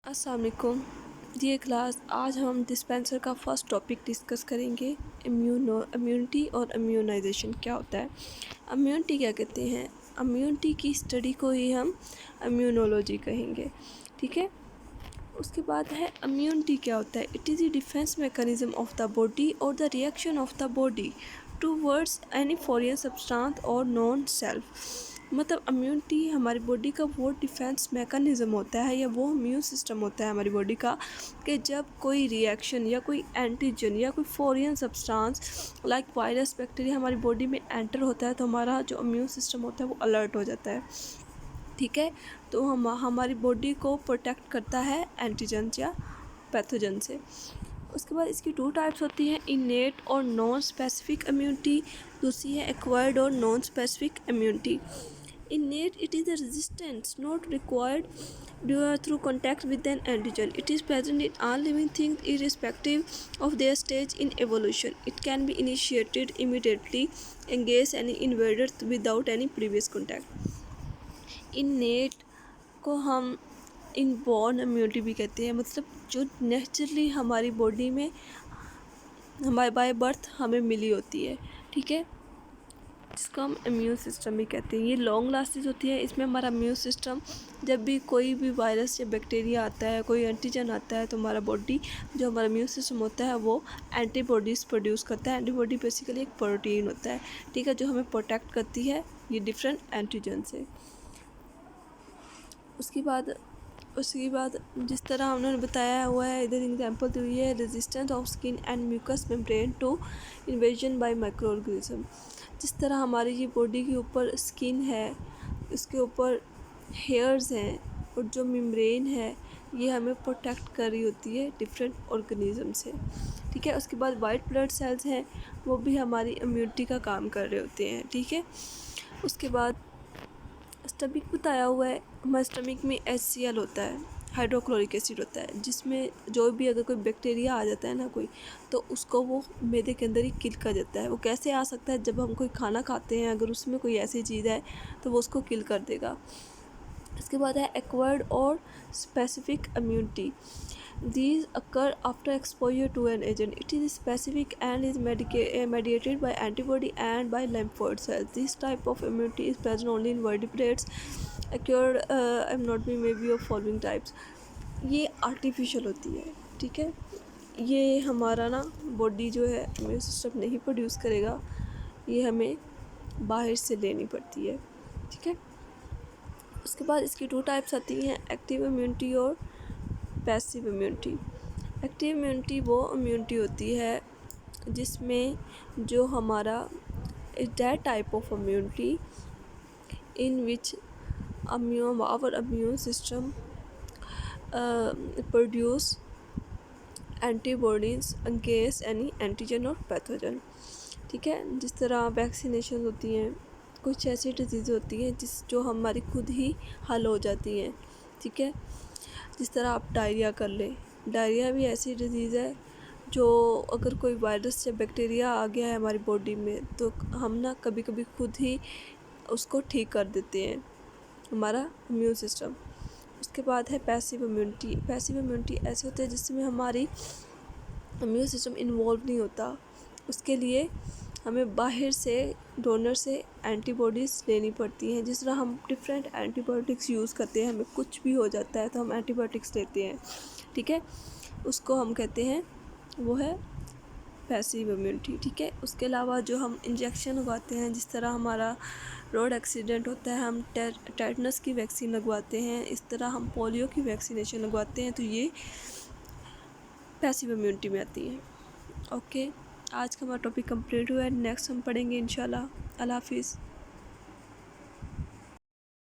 अस्सलाम वालेकुम। ये क्लास आज हम डिस्पेंसर का फर्स्ट टॉपिक डिस्कस करेंगे। इम्यूनिटी और इम्यूनाइजेशन क्या होता है। इम्यूनिटी क्या कहते हैं? इम्यूनिटी की स्टडी को ही हम इम्यूनोलॉजी कहेंगे, ठीक है। उसके बाद है इम्यूनिटी क्या होता है। It is the defence mechanism of the body और the reaction of the body towards any foreign substance और नॉन सेल्फ। मतलब इम्यूनिटी हमारी बॉडी का वो डिफेंस मैकेनिज़्म होता है या वो इम्यून सिस्टम होता है हमारी बॉडी का कि जब कोई रिएक्शन या कोई एंटीजन या कोई foreign substance like virus bacteria हमारी बॉडी में एंटर होता है तो हमारा जो इम्यून सिस्टम होता है वो अलर्ट हो जाता है, ठीक है। तो हमारी बॉडी को प्रोटेक्ट करता है एंटीजन या पैथोजन से। उसके बाद इसकी टू टाइप्स होती हैं, इनेट और नॉन स्पेसिफिक इम्यूनिटी। दूसरी है एक्वायर्ड और non specific immunity. Innate, it is a resistance not required through contact with an antigen. It is present in all living things irrespective of their stage in evolution. It can be initiated immediately, engage any invader without any previous contact. Innate को हम inborn immunity भी कहते हैं, मतलब जो naturally हमारी body में हमारे बाय बर्थ हमें मिली होती है, ठीक है, जिसको हम इम्यून सिस्टम भी कहते हैं। ये लॉन्ग लास्टिंग होती है। इसमें हमारा इम्यून सिस्टम जब भी कोई भी वायरस या बैक्टीरिया आता है, कोई एंटीजन आता है, तो हमारा बॉडी जो हमारा इम्यून सिस्टम होता है वो एंटीबॉडीज़ प्रोड्यूस करता है। एंटीबॉडी बेसिकली एक प्रोटीन होता है, ठीक है, जो हमें प्रोटेक्ट करती है ये डिफरेंट एंटीजन से। उसके बाद जिस तरह उन्होंने बताया हुआ है, इधर एग्जांपल दी हुई है, resistance of skin and mucous membrane to invasion by microorganism. जिस तरह हमारी ये बॉडी के ऊपर स्किन है, उसके ऊपर हेयर्स हैं और जो मेम्ब्रेन है ये हमें प्रोटेक्ट कर रही होती है डिफरेंट ऑर्गेनिज्म से, ठीक है। उसके बाद वाइट ब्लड सेल्स हैं, वो भी हमारी इम्यूनिटी का काम कर रहे होते हैं, ठीक है। उसके बाद स्टमक बताया हुआ है। हमारे स्टमक में HCl होता है, हाइड्रोक्लोरिक एसिड होता है, जिसमें जो भी अगर कोई बैक्टीरिया आ जाता है ना कोई, तो उसको वो मैदे के अंदर ही किल कर देता है। वो कैसे आ सकता है? जब हम कोई खाना खाते हैं अगर उसमें कोई ऐसी चीज़ है तो वो उसको किल कर देगा। इसके बाद है एक्वायर्ड और specific immunity. These occur after exposure to an agent. It is specific and is mediated by antibody and by lymphoid cells. This type of immunity is present only in vertebrates. Occurred I'm not being maybe of following types. ये artificial होती है, ठीक है। ये हमारा ना body जो है इम्यून सिस्टम नहीं प्रोड्यूस करेगा, ये हमें बाहर से लेनी पड़ती है, ठीक है। उसके बाद इसकी टू टाइप्स आती हैं, एक्टिव इम्यूनिटी और पैसिव इम्यूनिटी। एक्टिव इम्यूनिटी वो इम्यूनिटी होती है जिसमें जो हमारा that type of immunity in which our immune system produce antibodies against any antigen और पैथोजन, ठीक है। जिस तरह वैक्सीनेशन होती हैं, कुछ ऐसी डिजीज़ होती हैं जो हमारी खुद ही हल हो जाती हैं, ठीक है। जिस तरह आप डायरिया कर लें, डायरिया भी ऐसी डिजीज़ है जो अगर कोई वायरस या बैक्टीरिया आ गया है हमारी बॉडी में तो हम ना कभी कभी खुद ही उसको ठीक कर देते हैं, हमारा इम्यून सिस्टम। उसके बाद है पैसिव इम्यूनिटी। पैसिव इम्यूनिटी ऐसे होते हैं जिसमें हमारी इम्यून सिस्टम इन्वॉल्व नहीं होता, उसके लिए हमें बाहर से डोनर से एंटीबॉडीज़ लेनी पड़ती हैं। जिस तरह हम डिफरेंट एंटीबायोटिक्स यूज़ करते हैं, हमें कुछ भी हो जाता है तो हम एंटीबायोटिक्स लेते हैं, ठीक है, उसको हम कहते हैं वो है पैसिव इम्यूनिटी, ठीक है। उसके अलावा जो हम इंजेक्शन लगवाते हैं, जिस तरह हमारा रोड एक्सीडेंट होता है हम टेटनस की वैक्सीन लगवाते हैं, इस तरह हम पोलियो की वैक्सीनेशन लगवाते हैं, तो ये पैसिव इम्यूनिटी में आती है। ओके, आज का हमारा टॉपिक कंप्लीट हुआ है। नेक्स्ट हम पढ़ेंगे इंशाल्लाह। अल्लाह हाफिज़।